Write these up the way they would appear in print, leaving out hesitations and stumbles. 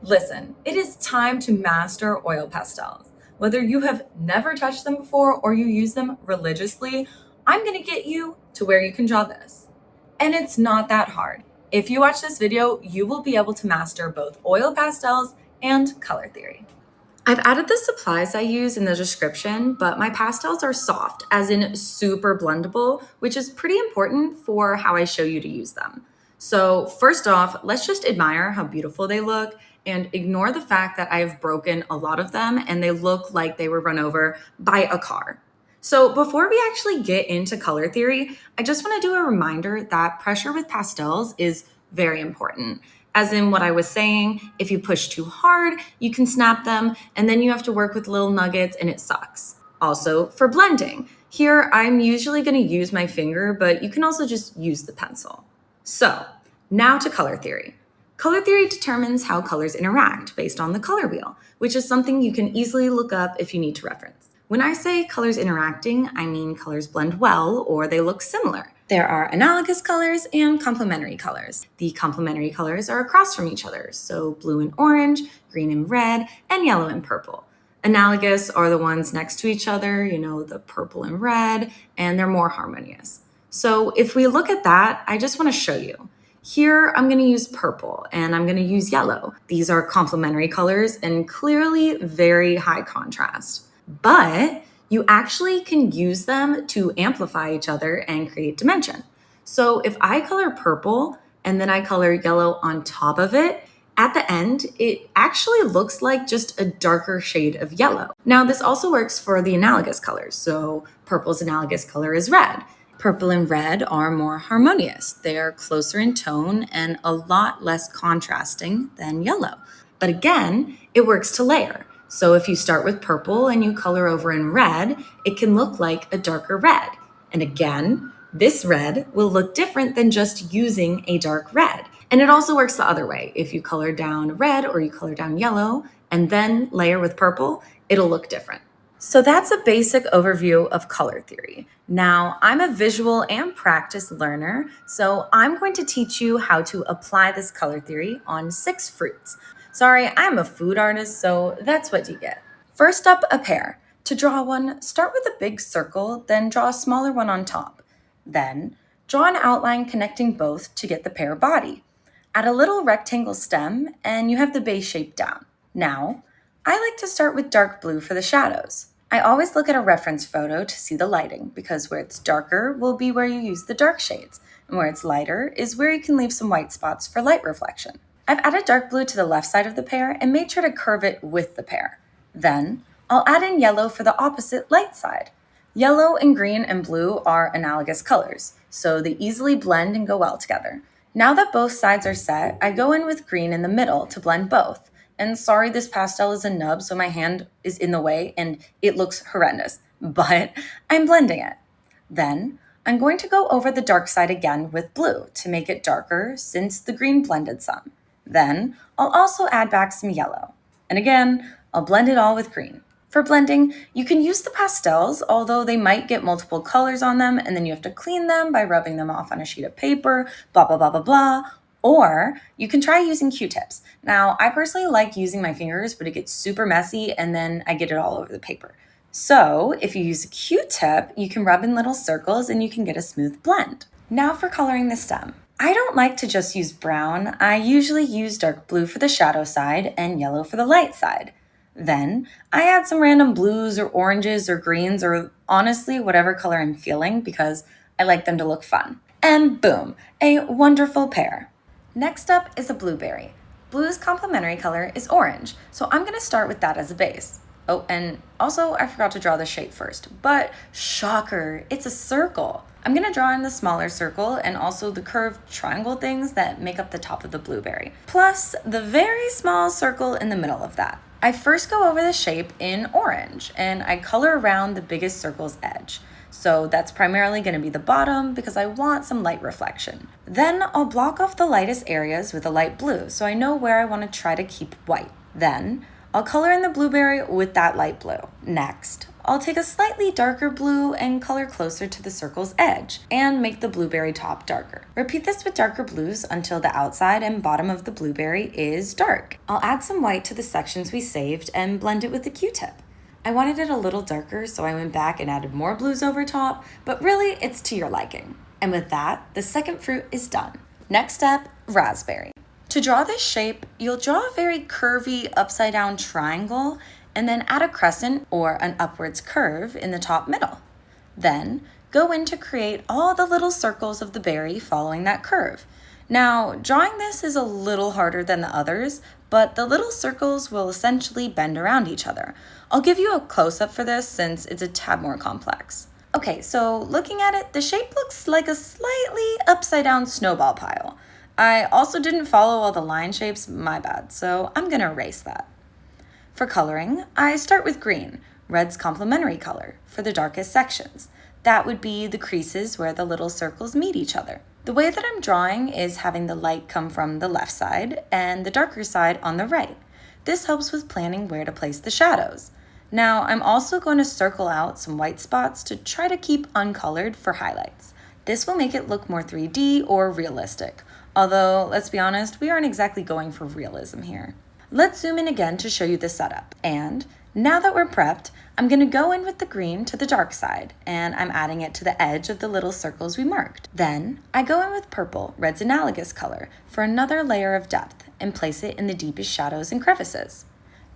Listen, it is time to master oil pastels. Whether you have never touched them before or you use them religiously, I'm going to get you to where you can draw this. And it's not that hard. If you watch this video, you will be able to master both oil pastels and color theory. I've added the supplies I use in the description, but my pastels are soft, as in super blendable, which is pretty important for how I show you to use them. So first off, let's just admire how beautiful they look and ignore the fact that I've broken a lot of them and they look like they were run over by a car. So before we actually get into color theory, I just want to do a reminder that pressure with pastels is very important. As in what I was saying, if you push too hard, you can snap them, and then you have to work with little nuggets and it sucks. Also, for blending, here I'm usually going to use my finger, but you can also just use the pencil. So, now to color theory. Color theory determines how colors interact based on the color wheel, which is something you can easily look up if you need to reference. When I say colors interacting, I mean colors blend well or they look similar. There are analogous colors and complementary colors. The complementary colors are across from each other, so blue and orange, green and red, and yellow and purple. Analogous are the ones next to each other, the purple and red, and they're more harmonious. So if we look at that, I just want to show you. Here, I'm going to use purple and I'm going to use yellow. These are complementary colors and clearly very high contrast. But you actually can use them to amplify each other and create dimension. So if I color purple and then I color yellow on top of it, at the end, it actually looks like just a darker shade of yellow. Now, this also works for the analogous colors. So purple's analogous color is red. Purple and red are more harmonious. They are closer in tone and a lot less contrasting than yellow. But again, it works to layer. So if you start with purple and you color over in red, it can look like a darker red. And again, this red will look different than just using a dark red. And it also works the other way. If you color down red or you color down yellow and then layer with purple, it'll look different. So that's a basic overview of color theory. Now, I'm a visual and practice learner, so I'm going to teach you how to apply this color theory on 6 fruits. Sorry, I'm a food artist, so that's what you get. First up, a pear. To draw one, start with a big circle, then draw a smaller one on top. Then, draw an outline connecting both to get the pear body. Add a little rectangle stem, and you have the base shape down. Now, I like to start with dark blue for the shadows. I always look at a reference photo to see the lighting, because where it's darker will be where you use the dark shades, and where it's lighter is where you can leave some white spots for light reflection. I've added dark blue to the left side of the pear and made sure to curve it with the pear. Then, I'll add in yellow for the opposite light side. Yellow and green and blue are analogous colors, so they easily blend and go well together. Now that both sides are set, I go in with green in the middle to blend both. And sorry, this pastel is a nub, so my hand is in the way and it looks horrendous, but I'm blending it. Then, I'm going to go over the dark side again with blue to make it darker since the green blended some. Then, I'll also add back some yellow. And again, I'll blend it all with green. For blending, you can use the pastels, although they might get multiple colors on them and then you have to clean them by rubbing them off on a sheet of paper, blah, blah, blah, blah, blah. Or you can try using Q-tips. Now, I personally like using my fingers, but it gets super messy and then I get it all over the paper. So if you use a Q-tip, you can rub in little circles and you can get a smooth blend. Now for coloring the stem. I don't like to just use brown. I usually use dark blue for the shadow side and yellow for the light side. Then I add some random blues or oranges or greens or honestly whatever color I'm feeling because I like them to look fun. And boom, a wonderful pear. Next up is a blueberry. Blue's complementary color is orange, so I'm going to start with that as a base. Oh, and also I forgot to draw the shape first, but shocker, it's a circle. I'm going to draw in the smaller circle and also the curved triangle things that make up the top of the blueberry, plus the very small circle in the middle of that. I first go over the shape in orange and I color around the biggest circle's edge. So that's primarily going to be the bottom because I want some light reflection. Then I'll block off the lightest areas with a light blue so I know where I want to try to keep white. Then I'll color in the blueberry with that light blue. Next, I'll take a slightly darker blue and color closer to the circle's edge and make the blueberry top darker. Repeat this with darker blues until the outside and bottom of the blueberry is dark. I'll add some white to the sections we saved and blend it with the Q-tip. I wanted it a little darker, so I went back and added more blues over top, but really it's to your liking. And with that, the second fruit is done. Next up, raspberry. To draw this shape, you'll draw a very curvy upside down triangle and then add a crescent or an upwards curve in the top middle. Then go in to create all the little circles of the berry following that curve. Now, drawing this is a little harder than the others, but the little circles will essentially bend around each other. I'll give you a close-up for this since it's a tad more complex. Okay, so looking at it, the shape looks like a slightly upside down snowball pile. I also didn't follow all the line shapes, my bad, so I'm gonna erase that. For coloring, I start with green, red's complementary color, for the darkest sections. That would be the creases where the little circles meet each other. The way that I'm drawing is having the light come from the left side and the darker side on the right. This helps with planning where to place the shadows. Now, I'm also going to circle out some white spots to try to keep uncolored for highlights. This will make it look more 3D or realistic. Although, let's be honest, we aren't exactly going for realism here. Let's zoom in again to show you the setup. And now that we're prepped, I'm gonna go in with the green to the dark side, and I'm adding it to the edge of the little circles we marked. Then, I go in with purple, red's analogous color, for another layer of depth, and place it in the deepest shadows and crevices.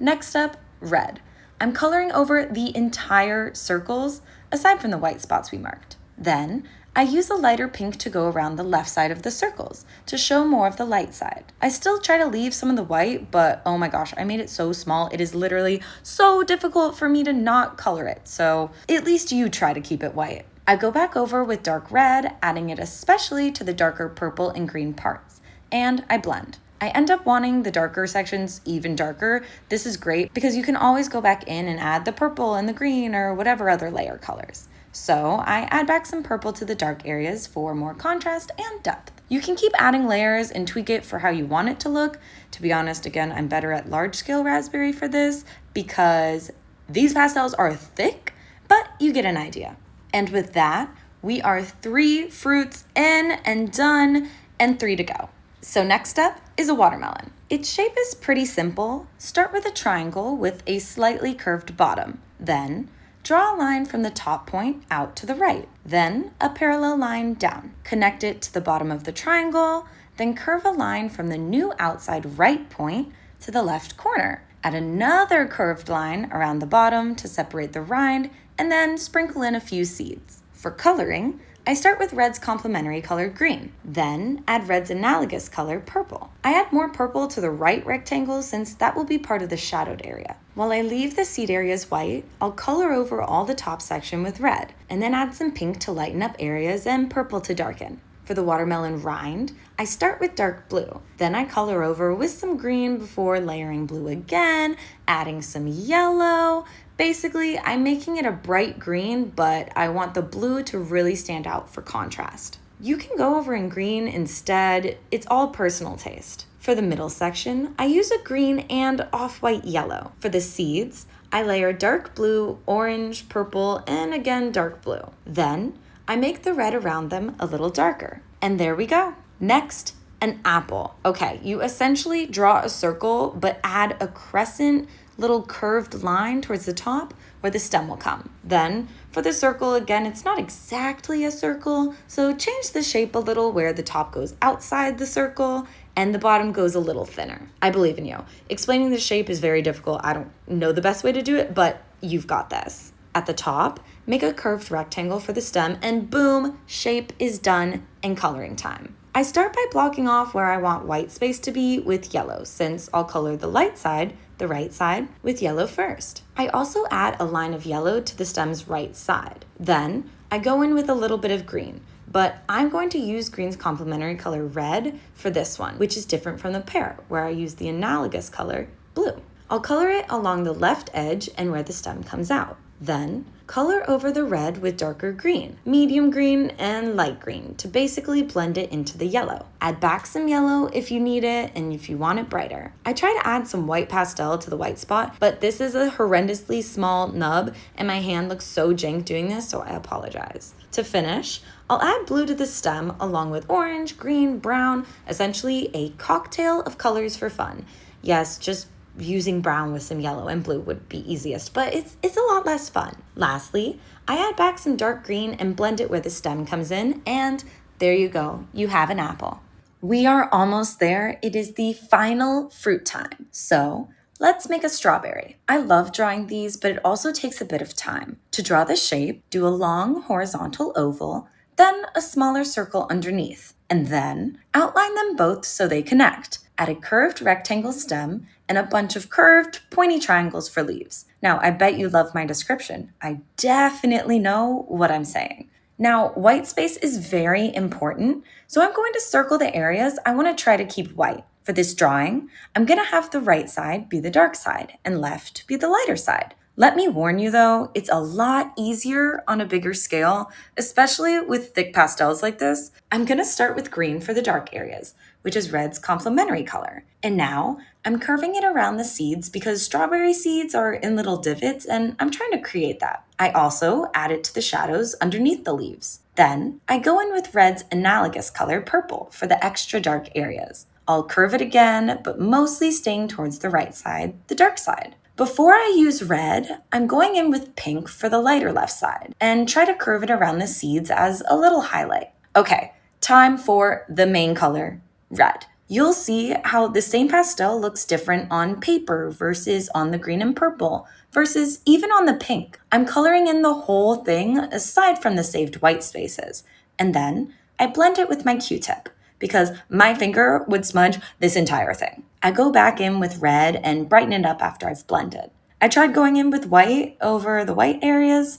Next up, red. I'm coloring over the entire circles, aside from the white spots we marked. Then, I use a lighter pink to go around the left side of the circles to show more of the light side. I still try to leave some of the white, but oh my gosh, I made it so small. It is literally so difficult for me to not color it. So at least you try to keep it white. I go back over with dark red, adding it especially to the darker purple and green parts, and I blend. I end up wanting the darker sections even darker. This is great because you can always go back in and add the purple and the green or whatever other layer colors. So I add back some purple to the dark areas for more contrast and depth. You can keep adding layers and tweak it for how you want it to look. To be honest, again, I'm better at large scale raspberry for this because these pastels are thick, but you get an idea. And with that, we are 3 fruits in and done and 3 to go. So next up is a watermelon. Its shape is pretty simple. Start with a triangle with a slightly curved bottom. Then draw a line from the top point out to the right, then a parallel line down. Connect it to the bottom of the triangle, then curve a line from the new outside right point to the left corner. Add another curved line around the bottom to separate the rind, and then sprinkle in a few seeds. For coloring, I start with red's complementary color green, then add red's analogous color purple. I add more purple to the right rectangle since that will be part of the shadowed area. While I leave the seed areas white, I'll color over all the top section with red, and then add some pink to lighten up areas and purple to darken. For the watermelon rind, I start with dark blue. Then I color over with some green before layering blue again, adding some yellow. Basically, I'm making it a bright green, but I want the blue to really stand out for contrast. You can go over in green instead. It's all personal taste. For the middle section, I use a green and off-white yellow. For the seeds, I layer dark blue, orange, purple, and again dark blue. Then, I make the red around them a little darker. And there we go. Next, an apple. Okay, you essentially draw a circle, but add a crescent little curved line towards the top where the stem will come. Then, for the circle, again, it's not exactly a circle, so change the shape a little where the top goes outside the circle and the bottom goes a little thinner. I believe in you. Explaining the shape is very difficult. I don't know the best way to do it, but you've got this. At the top, make a curved rectangle for the stem, and boom, shape is done and coloring time. I start by blocking off where I want white space to be with yellow, since I'll color the light side, the right side, with yellow first. I also add a line of yellow to the stem's right side. Then, I go in with a little bit of green, but I'm going to use green's complementary color red for this one, which is different from the pear, where I use the analogous color blue. I'll color it along the left edge and where the stem comes out. Then, color over the red with darker green, medium green, and light green to basically blend it into the yellow. Add back some yellow if you need it and if you want it brighter. I try to add some white pastel to the white spot, but this is a horrendously small nub and my hand looks so jank doing this, so I apologize. To finish, I'll add blue to the stem along with orange, green, brown, essentially a cocktail of colors for fun. Yes, just using brown with some yellow and blue would be easiest, but it's a lot less fun. Lastly, I add back some dark green and blend it where the stem comes in, and there you go, you have an apple. We are almost there. It is the final fruit time. So let's make a strawberry. I love drawing these, but it also takes a bit of time. To draw the shape, do a long horizontal oval, then a smaller circle underneath, and then outline them both so they connect. Add a curved rectangle stem and a bunch of curved, pointy triangles for leaves. Now, I bet you love my description. I definitely know what I'm saying. Now, white space is very important, so I'm going to circle the areas I want to try to keep white. For this drawing, I'm going to have the right side be the dark side and left be the lighter side. Let me warn you though, it's a lot easier on a bigger scale, especially with thick pastels like this. I'm going to start with green for the dark areas, which is red's complementary color. And now I'm curving it around the seeds because strawberry seeds are in little divots and I'm trying to create that. I also add it to the shadows underneath the leaves. Then I go in with red's analogous color purple for the extra dark areas. I'll curve it again, but mostly staying towards the right side, the dark side. Before I use red, I'm going in with pink for the lighter left side and try to curve it around the seeds as a little highlight. Okay, time for the main color, red. You'll see how the same pastel looks different on paper versus on the green and purple versus even on the pink. I'm coloring in the whole thing aside from the saved white spaces. And then I blend it with my Q-tip because my finger would smudge this entire thing. I go back in with red and brighten it up after I've blended. I tried going in with white over the white areas,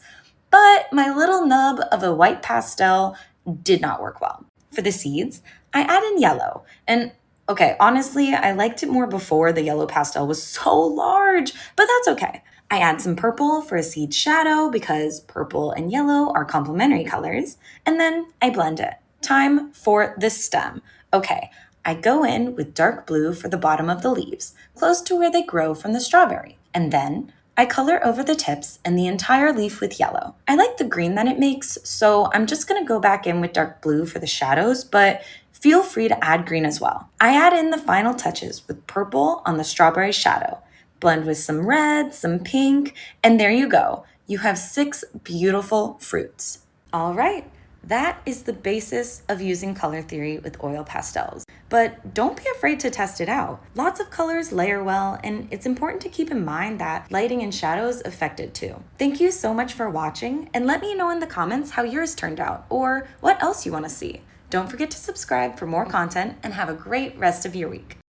but my little nub of a white pastel did not work well. For the seeds, I add in yellow. And okay, honestly, I liked it more before the yellow pastel was so large, but that's okay. I add some purple for a seed shadow because purple and yellow are complementary colors, and then I blend it. Time for the stem. Okay, I go in with dark blue for the bottom of the leaves, close to where they grow from the strawberry. And then I color over the tips and the entire leaf with yellow. I like the green that it makes, so I'm just gonna go back in with dark blue for the shadows, but feel free to add green as well. I add in the final touches with purple on the strawberry shadow, blend with some red, some pink, and there you go. You have 6 beautiful fruits. All right. That is the basis of using color theory with oil pastels. But don't be afraid to test it out. Lots of colors layer well, and it's important to keep in mind that lighting and shadows affect it too. Thank you so much for watching, and let me know in the comments how yours turned out or what else you want to see. Don't forget to subscribe for more content and have a great rest of your week.